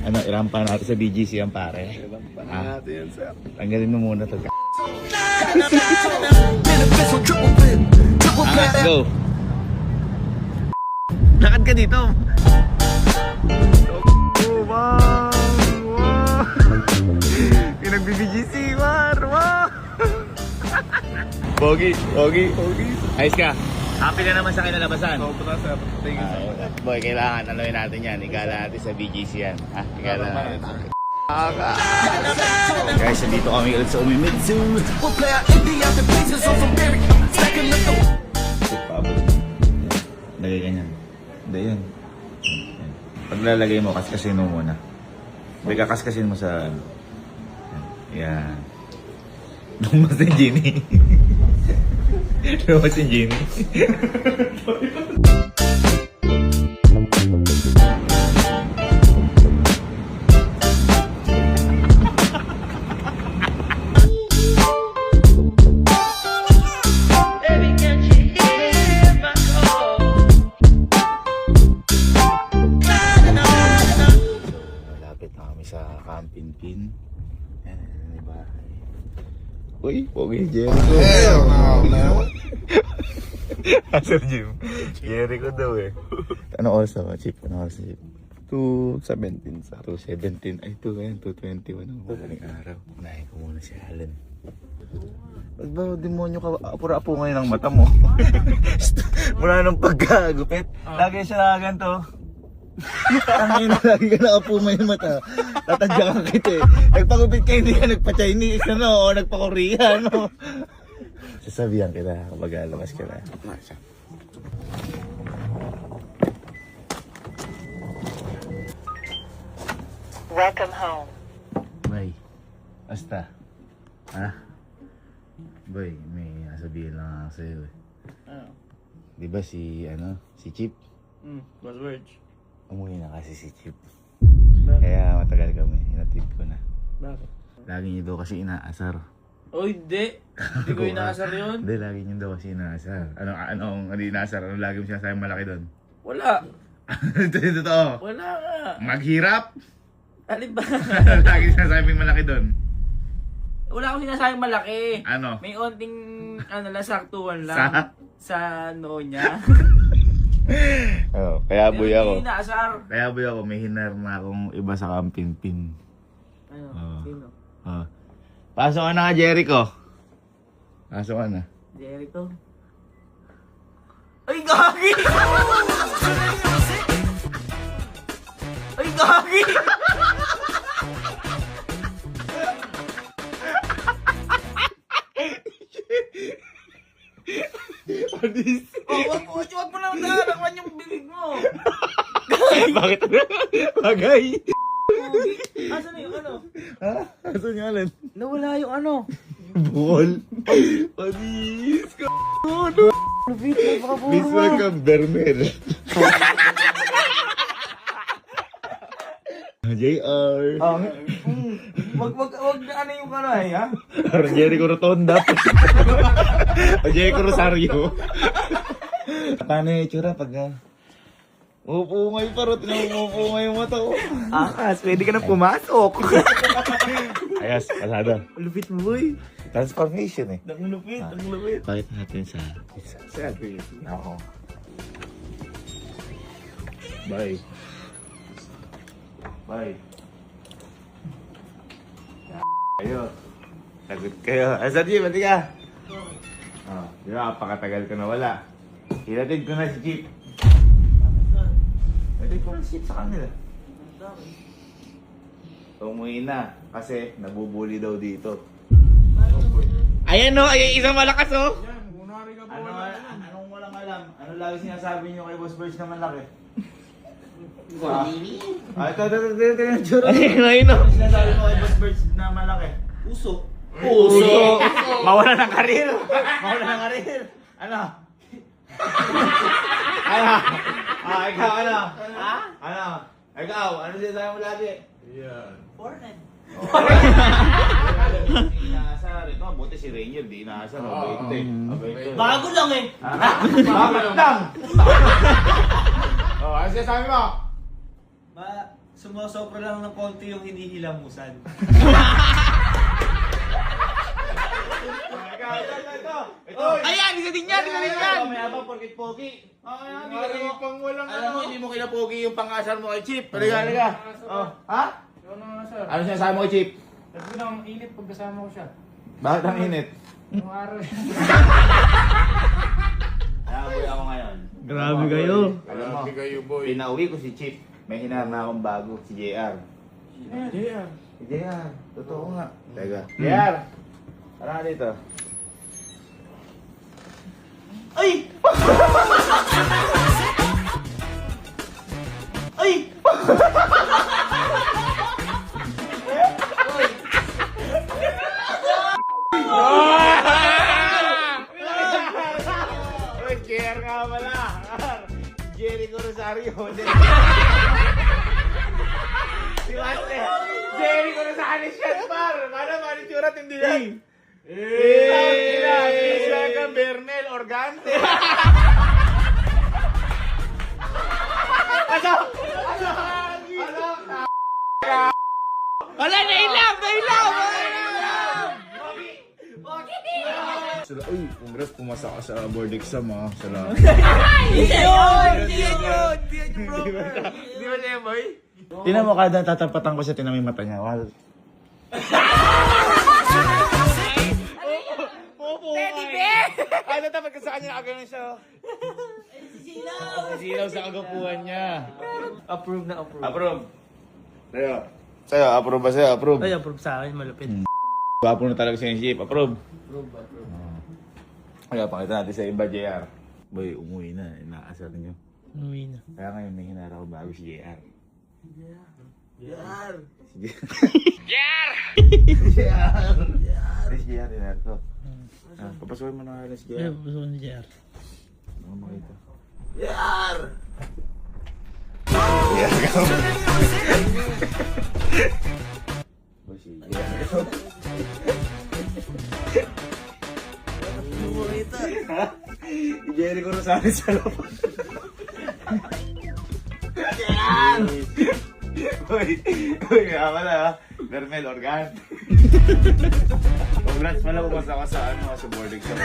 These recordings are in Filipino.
Ano, irampa natin sa BGC yan, pare. Irampa natin yan, sir. Tanggalin mo muna to. Go! Lakad ka dito. Wow! Pinag-BGC, Mar! Wow! Pogi! Ayos ka? Happy na naman sa kinalabasan. Sobra, sir. Thank you, sir. Boy, kailangan anuin natin yan. Igala natin sa BGC yan. Ha? Igala natin. Guys, dito kami ulit sa Umimitsu. Lagay ganyan. Hindi yan. Paglalagay mo, kaskasin mo muna. May kakaskasin mo sa... Yan. Lumas si Genie. Lumas si Genie. Sa Kampinpin. Yan, may bahay. Uy, pogi Jericho. Hell no, man. Sir Jim, Jericho daw eh. Ano oras na ba, Chip? Ano oras na, Chip? 2:17, sir. 2:17. Ay, 2:21. Ang madaling araw. Unahin ko muna si Alan. Ba't ba demonyo ka? Apura-apo ngayon ang mata mo. Mula nung pagkagupit. Lagi siya na ganito. Tangin na lagi ka nakapumay yung mata. Tatadya ka kita eh. Nagpagupit ka, hindi ka nagpa-Chinese ano, o nagpa-Korea ano. Sasabihan kita kapag alabas ka na. Welcome home. Bay, basta. Ha? Bay, may nasabihin lang ako sa'yo eh. Ano? Di ba si Chip? Buzzwords. Umuwi na kasi si Chip. Bakit? Kaya matagal kami, hinatid ko na. Bakit? Lagi niyo daw kasi inaasar. Oh, hindi. Hindi ko inaasar yun. Hindi, lagi niyo daw kasi inaasar. Anong inaasar? Ano lagi mo sinasayang malaki doon? Wala. Ito yung totoo. Wala nga. Maghirap? Alin ba? Lagi sinasayang malaki doon. Wala akong sinasayang malaki. Ano? May onting, saktuhan lang. Sa noo niya. Oh, kaya boy ako. Hindi inaasar. Kaya boy ako, may hinar na akong iba sa Kampinpin. Ano? Oh. Sino? Oh. Pasok ka na nga, Jericho. Pasok ka na. Jericho. Ay, gagi! Ay, gagi! Adis. Wag mo lang nakalaman yung bibig mo. Bakit? Bagay. Asan na yung ano? Ha? Asan yung alin? Nawala yung ano? Bukol. Adis ka. Lupit, napakapuro Please welcome Bermel. JR. Wag na ano yung kanay, ha? Parang Jericho Rotonda. O Jericho Rosario. Paano yung itsura pag... Upungay pa rin. Upungay yung mata ko. Akas, pwede ka na pumasok. Ayos, pasada. Lupit mo, boy. Transformation eh. Ang lupit, ang lupit. Pakita natin sa... Sabi. Ako. Bye. Bye. Kayo. Sagot kayo. Asan Jeep? Mati ka? Oh, di ba? Pakatagal ko na wala. Hinatid ko na si Jeep. Hinatid ko na si Jeep sa kanila. Umuwi na. Kasi nabubuli daw dito. Ayan o! Ayan isang malakas o! Anong walang alam? Ano lagi sinasabi nyo kay Boss Birch na malaki? Ito. Ayun o! Sinasabi mo kay Boss Birch na malaki? Uso. Puso! Mawala ng karir! Mawala ng karir! Ano? Ano? Ikaw ano? Ha? Ano? Ikaw, ano sinasabi mo lagi? Forehead. Inaasar. Ito, buti si Rainier, di inaasar. Abay. Bago lang eh. Bakit lang? Oh, ano sinasabi mo? Sumasopra lang ng konti yung hinihilamusan. Ito. Ayan, isa din yan, isa din yan! May abang porkit pogi. Pang walang Alam mo, hindi mo kinapogi yung pangasar mo kay Chip. Halika. Oh. Ha? Ikaw na nga, sir. Ano sinasabi mo kay Chip? Sabi ko lang, init pag kasama ko siya. Bakit ang init? Yung araw yan. Nakaboy ako ngayon. Grabe kayo. Alam mo, pinauwi ko si Chip. May hinarap na akong bago, si JR. Yeah. Si JR, totoo nga. Teka. JR! Tara ka dito. Ay! Ay! Uy, JR nga pala. Jericho Rosario. Si Master. Jericho Rosario siya, par. Paano itsura hindi lang? Isa ka Bernel Organte. Wala, nailam! Uy, congrats, pumasa ka sa board exam ha. Salamat. Hindi yun! Hindi ba siya, boy? Tinan mo kada tatapatan ko siya, tinan mo yung mata niya. Wal. Teddy bear! Ay, natapat ka sa kanya, nakaganon siya. Sisilaw sa kagapuhan niya. Approve na approve. Approve. Sa'yo, approve ba sa'yo? Approve. Ay, approve sa akin, malupit. Gwapo na talaga siya yung Chip. Approve. Kaya pakita natin sa iba, JR. Boy, umuwi na. Inaasar niyo. Uwi na. Kaya ngayon may hinara ko bago si JR. Yar! Si JR! Si JR, hinara ko. Papasukin mo na nga si Ay, JR. gusto ko ni JR. Ano makita? Yar! Boy, si JR. Jericho Rosario sa loob. Uy, nga pala ha. Vermel Organ. Congrats pala bumasa ka sa sa board exam.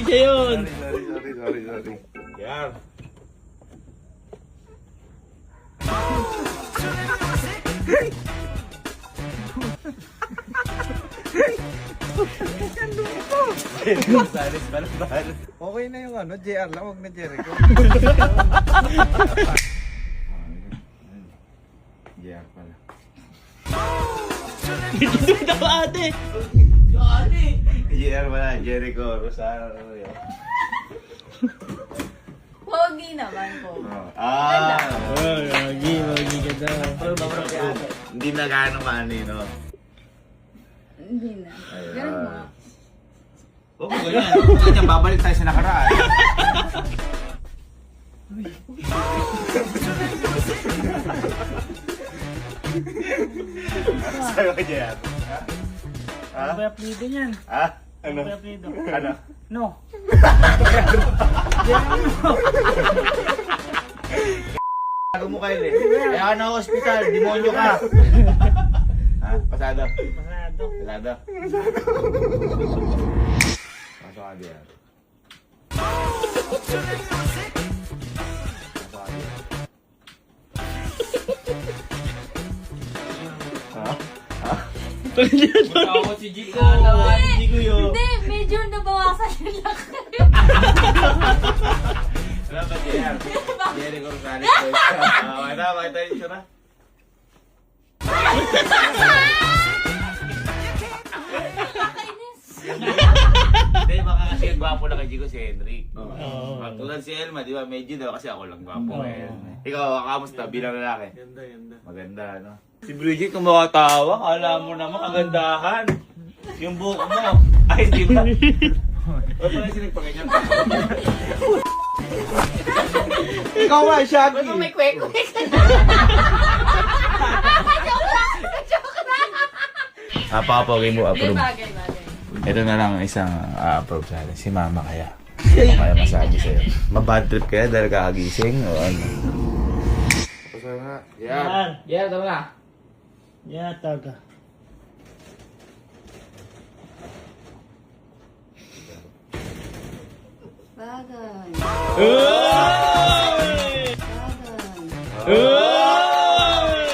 Siya yun. Sorry. Yan. Salis balabal. Okay na yung ano, JR lang, huwag na Jericho. JR pala. Dito ako ate. JR pala, Jericho, Rosario. Pogi naman po. Ah! Oh, magi ka daw. Hindi na gaano maano yun, no? Hindi na. Ganun mo. Oo, ganyan. Ganyan, babalik tayo sa nakaraan. Sabi ka dyan. Ano ba yung apelido niyan? Ha? Ano Ano? ba yung apelido? Ano? No. Tago mo kayo eh. Kaya ka na hospital, demonyo ka. Ha? Pasado? Pasado. Pasado? Pasok ka diyan. Pasok ka diyan. Ha? Punta ako si Jico. Hindi! Jico yun. Hindi! Medyo nabawasan yung laki. Ano ba diyan? Jericho Rosario. Ano? Bakit tayo yung sura? Nakakainis. Hindi, baka kasi yung gwapo na kay Jico si Henry. Oo. Tulad si Elma, di ba? Medyo daw kasi ako lang gwapo ngayon. Ikaw, kamusta bilang lalaki? Ganda. Maganda, no? Si Bridget, kung makatawa, kala mo naman kagandahan. Yung buhok mo. Ay, di ba? Ba't mo na sinagpaganyan pa? Ikaw nga, Shaggy. Ba't may kwek-kwek? Papapagay mo, Hindi, approve. bagay. Ito na lang ang isang approve sa atin. Si Mama kaya. Kaya masabi sa'yo. Mabad trip kaya dahil kakagising o ano? nga. Yan. Yeah, tama na. Yan, taga. Bagay. Oy! Bagay. Oy!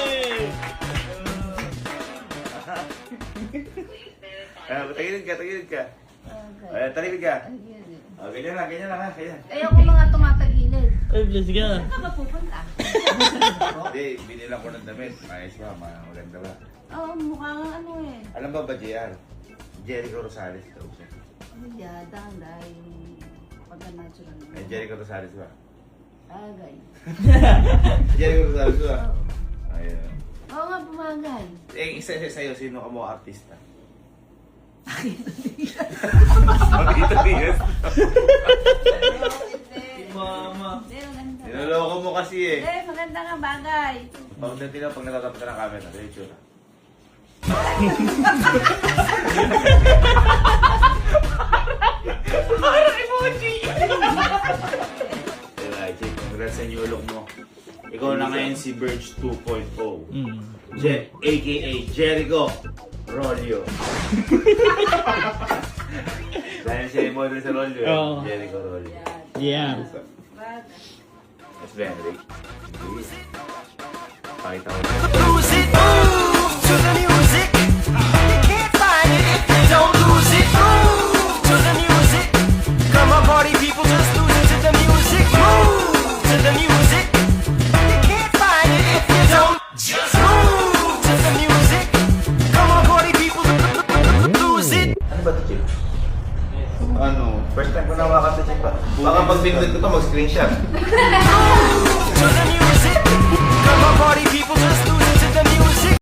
Tagilid ka, tagilid ka. Bagay. Talimid ka. Ayun. Ganyan lang ha, ganyan. Ayoko mga tumatagilid. Ay, bless ka. Saan ka ba pupunta? Hindi, binilang ko ng damit. Ayos ba, maganda ba? Oo, mukha nga ano eh. Alam ba JR? Jericho Rosales daw siya. Ano yata, dahil pagka-natural. Jericho Rosales ba? Bagay. Jericho Rosales ba? Oo. Ayun. Oo nga, bumagay. Isa sa'yo, sino ka mo artista? Makita Diaz. Mama. Hindi, maganda. Niloloko mo kasi eh. Hindi, maganda nga bagay. Pagdating lang, pag natatapos ka ng camera, diretso na. Parang emoji! Diba, Jake, congrats sa new look mo. Ikaw na ngayon si Verge 2.0. A.K.A. Jericho Rolio. Dahil siya yung model sa Rolio, Oo. Jericho Rolio. Yan. Bagay. Mas Benrick. Pakita ko. Lose it, move to the music. You can't find it if you don't lose it. Move to the music. Come on, party people, just lose it to the music. Move to the music. You can't find it if you don't just move to the music. Come on, party people, lose it. Ano ba ito, Chip? Ano? First time ko nawakan ito, Chip. Baka pag pinunod ko ito, mag-screenshot.